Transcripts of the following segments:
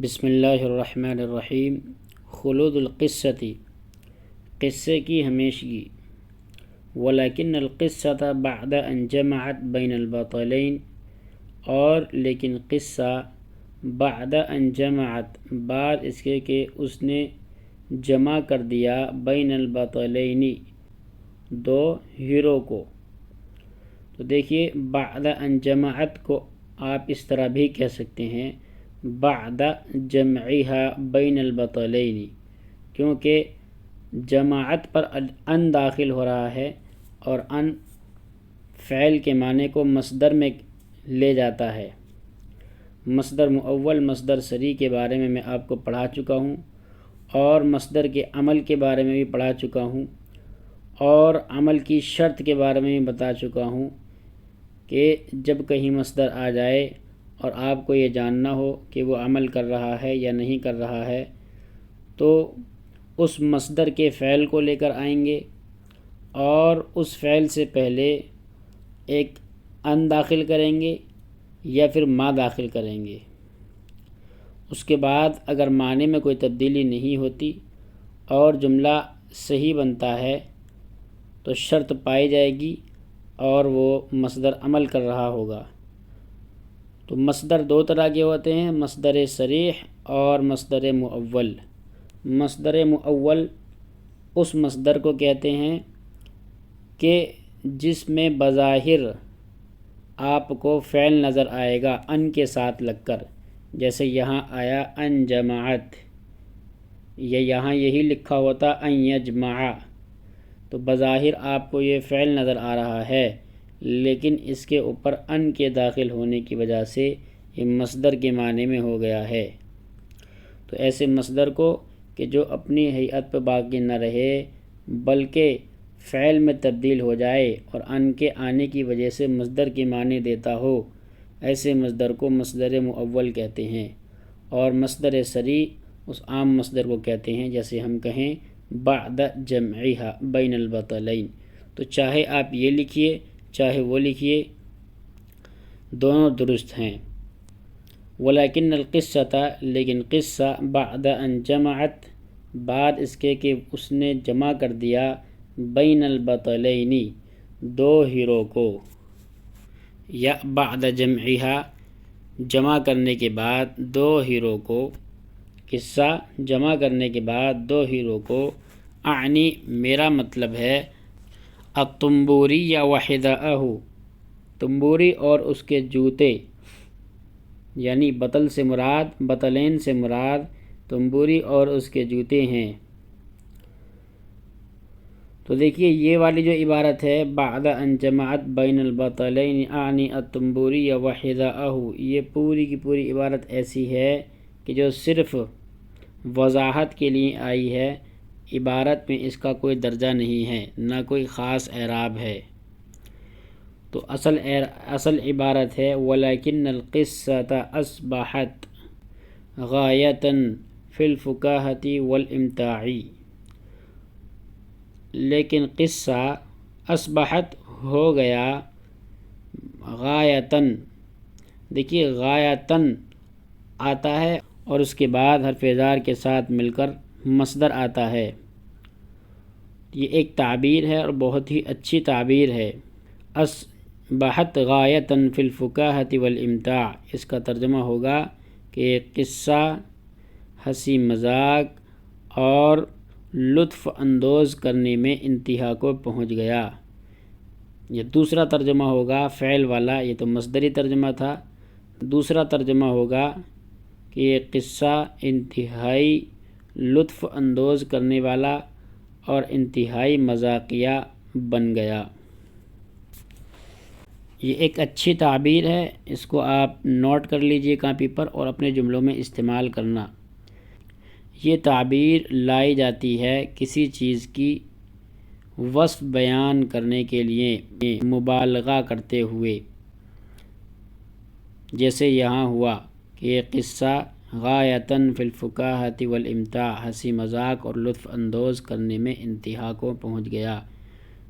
بسم اللہ الرحمن الرحیم۔ خلود القصتی، قصے کی ہمیشگی۔ ولیکن القصۃ بعد ان جمعت بین البطلین، اور لیکن قصہ بعد ان جمعت، بعد اس کے کہ اس نے جمع کر دیا بین البطلین، دو ہیرو کو۔ تو دیکھیے بعد ان جمعت کو آپ اس طرح بھی کہہ سکتے ہیں بعد جمعها بین البطلین، کیونکہ جماعت پر ان داخل ہو رہا ہے اور ان فعل کے معنی کو مصدر میں لے جاتا ہے۔ مصدر مؤول مصدر صریح کے بارے میں میں آپ کو پڑھا چکا ہوں، اور مصدر کے عمل کے بارے میں بھی پڑھا چکا ہوں، اور عمل کی شرط کے بارے میں بھی بتا چکا ہوں کہ جب کہیں مصدر آ جائے اور آپ کو یہ جاننا ہو کہ وہ عمل کر رہا ہے یا نہیں کر رہا ہے، تو اس مصدر کے فعل کو لے کر آئیں گے، اور اس فعل سے پہلے ایک ان داخل کریں گے یا پھر ما داخل کریں گے۔ اس کے بعد اگر معنی میں کوئی تبدیلی نہیں ہوتی اور جملہ صحیح بنتا ہے تو شرط پائی جائے گی اور وہ مصدر عمل کر رہا ہوگا۔ تو مصدر دو طرح کے ہوتے ہیں، مصدر صریح اور مصدر مؤول۔ مصدر مؤول اس مصدر کو کہتے ہیں کہ جس میں بظاہر آپ کو فعل نظر آئے گا ان کے ساتھ لگ کر، جیسے یہاں آیا ان جماعت، یا یہاں یہی لکھا ہوتا ان یجمع، تو بظاہر آپ کو یہ فعل نظر آ رہا ہے، لیکن اس کے اوپر ان کے داخل ہونے کی وجہ سے یہ مصدر کے معنی میں ہو گیا ہے۔ تو ایسے مصدر کو کہ جو اپنی ہیئت پہ باقی نہ رہے بلکہ فعل میں تبدیل ہو جائے اور ان کے آنے کی وجہ سے مصدر کے معنی دیتا ہو، ایسے مصدر کو مصدر مؤول کہتے ہیں۔ اور مصدر صریح اس عام مصدر کو کہتے ہیں، جیسے ہم کہیں بعد جمعها بین البطلین۔ تو چاہے آپ یہ لکھیے چاہے وہ لکھیے، دونوں درست ہیں۔ ولیکن القصۃ، لیکن قصہ بعد ان جمعت، بعد اس کے کہ اس نے جمع کر دیا بین البطلین، دو ہیرو کو، یا بعد جمعها، جمع کرنے کے بعد دو ہیرو کو، قصہ جمع کرنے کے بعد دو ہیرو کو، اعنی میرا مطلب ہے الطنبوری وحذاءہ، تنبوری اور اس کے جوتے، یعنی بطل سے مراد، بطلین سے مراد تنبوری اور اس کے جوتے ہیں۔ تو دیکھیے یہ والی جو عبارت ہے بعد ان جمعت بین البطلین اعنی الطنبوری وحذاءہ، یہ پوری کی پوری عبارت ایسی ہے کہ جو صرف وضاحت کے لیے آئی ہے، عبارت میں اس کا کوئی درجہ نہیں ہے، نہ کوئی خاص اعراب ہے۔ تو اصل عبارت ہے ولیکن القصۃ اصبحت غایۃ فی الفکاہۃ والامتاع، لیکن قصہ اصبحت ہو گیا غایۃً، دیکھیے غایۃً آتا ہے اور اس کے بعد حرف جر کے ساتھ مل کر مصدر آتا ہے۔ یہ ایک تعبیر ہے اور بہت ہی اچھی تعبیر ہے، اصبحت غایۃً فی الفکاہۃ والامتاع، اس کا ترجمہ ہوگا کہ قصہ ہنسی مذاق اور لطف اندوز کرنے میں انتہا کو پہنچ گیا۔ یہ دوسرا ترجمہ ہوگا فعل والا، یہ تو مصدری ترجمہ تھا، دوسرا ترجمہ ہوگا کہ یہ قصہ انتہائی لطف اندوز کرنے والا اور انتہائی مذاقیہ بن گیا۔ یہ ایک اچھی تعبیر ہے، اس کو آپ نوٹ کر لیجئے کاپی پر اور اپنے جملوں میں استعمال کرنا۔ یہ تعبیر لائی جاتی ہے کسی چیز کی وصف بیان کرنے کے لیے مبالغہ کرتے ہوئے، جیسے یہاں ہوا کہ یہ قصہ غایۃً فی الفکاہۃ والامتاع، ہنسی مذاق اور لطف اندوز کرنے میں انتہا کو پہنچ گیا۔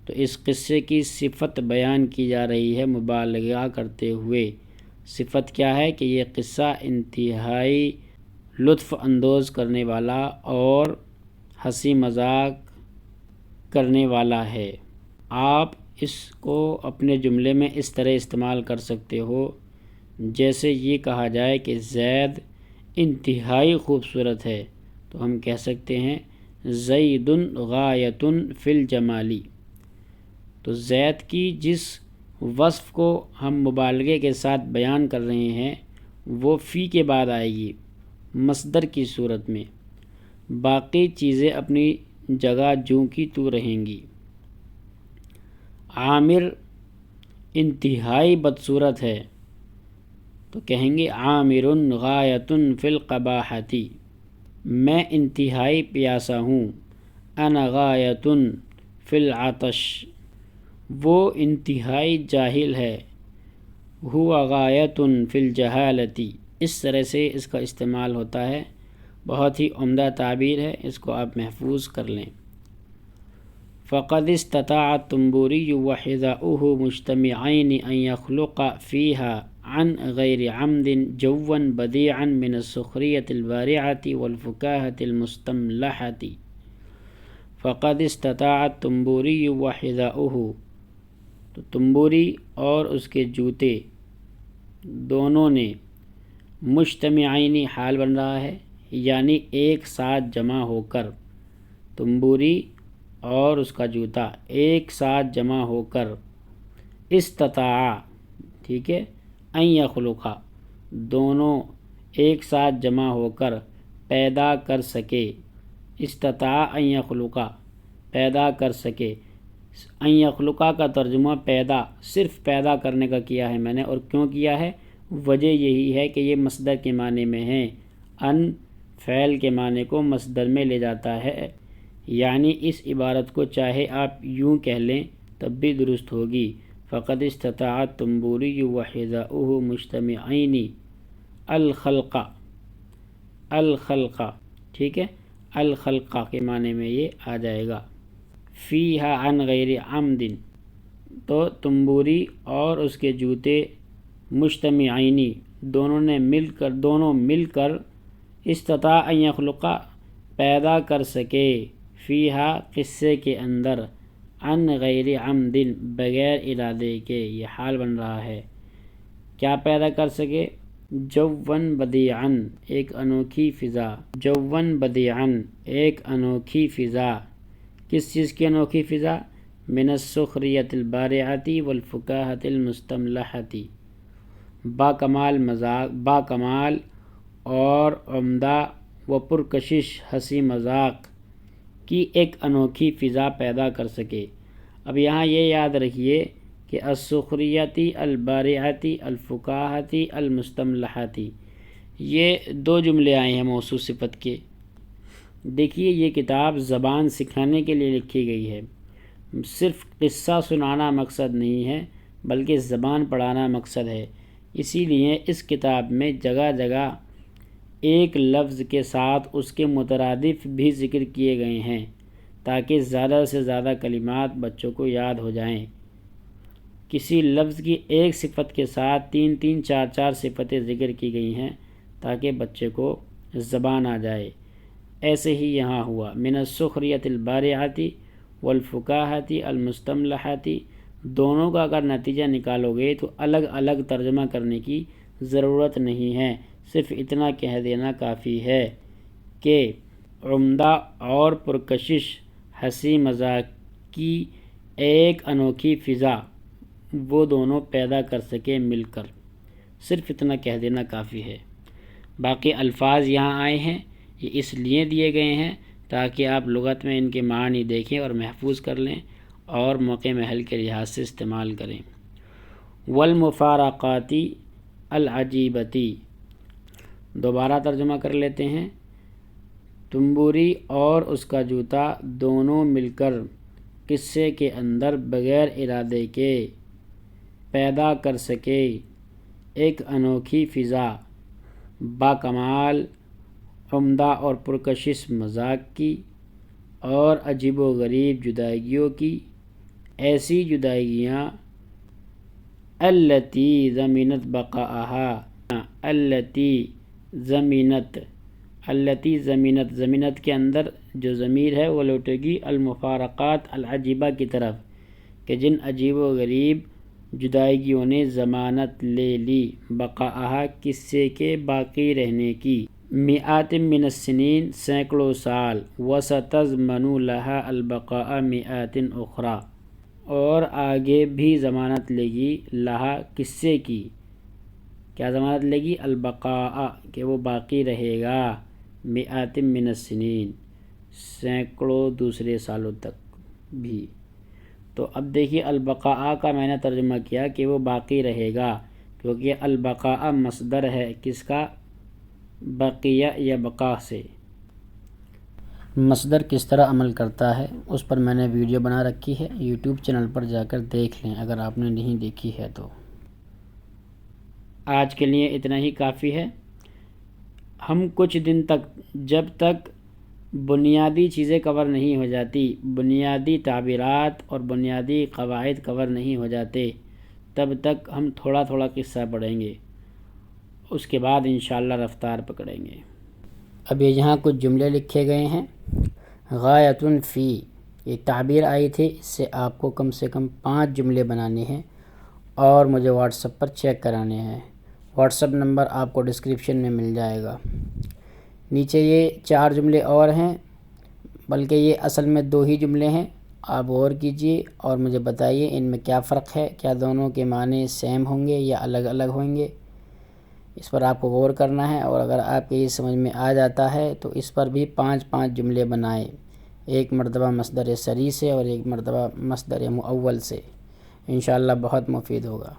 تو اس قصے کی صفت بیان کی جا رہی ہے مبالغہ کرتے ہوئے۔ صفت کیا ہے کہ یہ قصہ انتہائی لطف اندوز کرنے والا اور ہنسی مذاق کرنے والا ہے۔ آپ اس کو اپنے جملے میں اس طرح استعمال کر سکتے ہو جیسے یہ کہا جائے کہ زید انتہائی خوبصورت ہے، تو ہم کہہ سکتے ہیں زید غایۃ فی الجمالی۔ تو زید کی جس وصف کو ہم مبالغے کے ساتھ بیان کر رہے ہیں وہ فی کے بعد آئے گی مصدر کی صورت میں، باقی چیزیں اپنی جگہ جوں کی توں رہیں گی۔ عامر انتہائی بدصورت ہے تو کہیں گے عامر غایۃ فی القباحۃ۔ میں انتہائی پیاسا ہوں، انا غایۃ فی العطش۔ وہ انتہائی جاہل ہے، ہوا غایۃ فی الجہالۃ۔ اس طرح سے اس کا استعمال ہوتا ہے، بہت ہی عمدہ تعبیر ہے، اس کو آپ محفوظ کر لیں۔ فقد استطاع التنبوری وحذاؤہ مجتمعین ان یخلق فیہا عن غیر عمد جوا بدیعا من السخریۃ البارعۃ والفکاہۃ المستملحۃ۔ فقد استطاع التنبوری وحذاؤہ، تو تنبوری اور اس کے جوتے دونوں نے مجتمعین حال بن رہا ہے، یعنی ایک ساتھ جمع ہو کر، تنبوری اور اس کا جوتا ایک ساتھ جمع ہو کر، استطاع، ٹھیک ہے، ان یخلقا، دونوں ایک ساتھ جمع ہو کر پیدا کر سکے، استطاع ان یخلقا، پیدا کر سکے۔ ان یخلقا کا ترجمہ پیدا، صرف پیدا کرنے کا کیا ہے میں نے، اور کیوں کیا ہے؟ وجہ یہی ہے کہ یہ مصدر کے معنی میں ہیں، ان فعل کے معنی کو مصدر میں لے جاتا ہے، یعنی اس عبارت کو چاہے آپ یوں کہہ لیں تب بھی درست ہوگی۔ فقد استطاع التنبوری وحذاؤہ مجتمعین الخلق، الخلق، ٹھیک ہے، الخلق کے معنی میں یہ آ جائے گا۔ فیہا عن غیر عمد، تو تنبوری اور اس کے جوتے مجتمعین، دونوں مل کر استطاع ان یخلقا، پیدا کر سکے، فیہا قصے کے اندر، عن غیر عمد، بغیر ارادے کے، یہ حال بن رہا ہے، کیا پیدا کر سکے؟ جوًا بدیعاً، ایک انوکھی فضا، جوًا بدیعاً، ایک انوکھی فضا۔ کس چیز کی انوکھی فضا؟ من السخریۃ البارعۃ والفکاہۃ المستملحۃ، باکمال مذاق، باکمال اور عمدہ و پرکشش ہنسی مذاق کی ایک انوکھی فضا پیدا کر سکے۔ اب یہاں یہ یاد رکھیے کہ السخریۃ البارعۃ الفکاہۃ المستملحۃ، یہ دو جملے آئے ہیں موصوف صفت کے۔ دیکھیے یہ کتاب زبان سکھانے کے لیے لکھی گئی ہے، صرف قصہ سنانا مقصد نہیں ہے بلکہ زبان پڑھانا مقصد ہے، اسی لیے اس کتاب میں جگہ جگہ ایک لفظ کے ساتھ اس کے مترادف بھی ذکر کیے گئے ہیں تاکہ زیادہ سے زیادہ کلمات بچوں کو یاد ہو جائیں۔ کسی لفظ کی ایک صفت کے ساتھ 3 4 صفتیں ذکر کی گئی ہیں تاکہ بچے کو زبان آ جائے۔ ایسے ہی یہاں ہوا، من السخریۃ البارعۃ والفکاہۃ المستملحۃ، دونوں کا اگر نتیجہ نکالو گے تو الگ الگ ترجمہ کرنے کی ضرورت نہیں ہے، صرف اتنا کہہ دینا کافی ہے کہ عمدہ اور پرکشش ہنسی مذاق کی ایک انوکھی فضا وہ دونوں پیدا کر سکے مل کر، صرف اتنا کہہ دینا کافی ہے۔ باقی الفاظ یہاں آئے ہیں، یہ اس لیے دیے گئے ہیں تاکہ آپ لغت میں ان کے معنی دیکھیں اور محفوظ کر لیں اور موقع محل کے لحاظ سے استعمال کریں۔ والمفارقات العجیبۃ، دوبارہ ترجمہ کر لیتے ہیں۔ تنبوری اور اس کا جوتا دونوں مل کر قصے کے اندر بغیر ارادے کے پیدا کر سکے ایک انوکھی فضا، باکمال، عمدہ اور پرکشش مذاق کی اور عجیب و غریب جدائیوں کی، ایسی جدائیاں التی ضمنت بقاءہا، التی ضمنت التی ضمینت، ضمینت کے اندر جو ضمیر ہے وہ لوٹے گی المفارقات العجیبہ کی طرف کہ جن عجیب و غریب جدائیگیوں نے ضمانت لے لی، بقاءہا قصے کے باقی رہنے کی، مئات من السنین سینکڑوں سال، وستضمن لہا البقاء مئات اخرى اور آگے بھی ضمانت لے گی لہا قصے کی، کیا ضمانت لے گی؟ البقاء کہ وہ باقی رہے گا، مئات من السنین سینکڑوں دوسرے سالوں تک بھی۔ تو اب دیکھیے البقاء کا میں نے ترجمہ کیا کہ وہ باقی رہے گا، کیونکہ البقاء مصدر ہے کس کا؟ بقیہ یا بقا سے۔ مصدر کس طرح عمل کرتا ہے اس پر میں نے ویڈیو بنا رکھی ہے، یوٹیوب چینل پر جا کر دیکھ لیں اگر آپ نے نہیں دیکھی ہے تو۔ آج کے لیے اتنا ہی کافی ہے۔ ہم کچھ دن تک جب تک بنیادی چیزیں کور نہیں ہو جاتی، بنیادی تعبیرات اور بنیادی قواعد کور نہیں ہو جاتے، تب تک ہم تھوڑا تھوڑا قصہ پڑھیں گے، اس کے بعد انشاءاللہ رفتار پکڑیں گے۔ اب یہاں کچھ جملے لکھے گئے ہیں۔ غایۃ فی، یہ تعبیر آئی تھی، اس سے کم 5 جملے بنانے ہیں اور مجھے واٹس ایپ پر چیک کرانے ہیں۔ واٹس ایپ نمبر آپ کو ڈسکرپشن میں مل جائے گا۔ نیچے یہ 4 جملے اور ہیں، بلکہ یہ اصل میں 2 ہی جملے ہیں، آپ غور کیجئے اور مجھے بتائیے ان میں کیا فرق ہے، کیا دونوں کے معنی سیم ہوں گے یا الگ الگ ہوں گے، اس پر آپ کو غور کرنا ہے۔ اور اگر آپ کے یہ سمجھ میں آ جاتا ہے تو اس پر بھی 5 جملے بنائیں، ایک مرتبہ مصدر صریح سے اور ایک مرتبہ مصدر مؤول سے، انشاءاللہ بہت مفید ہوگا۔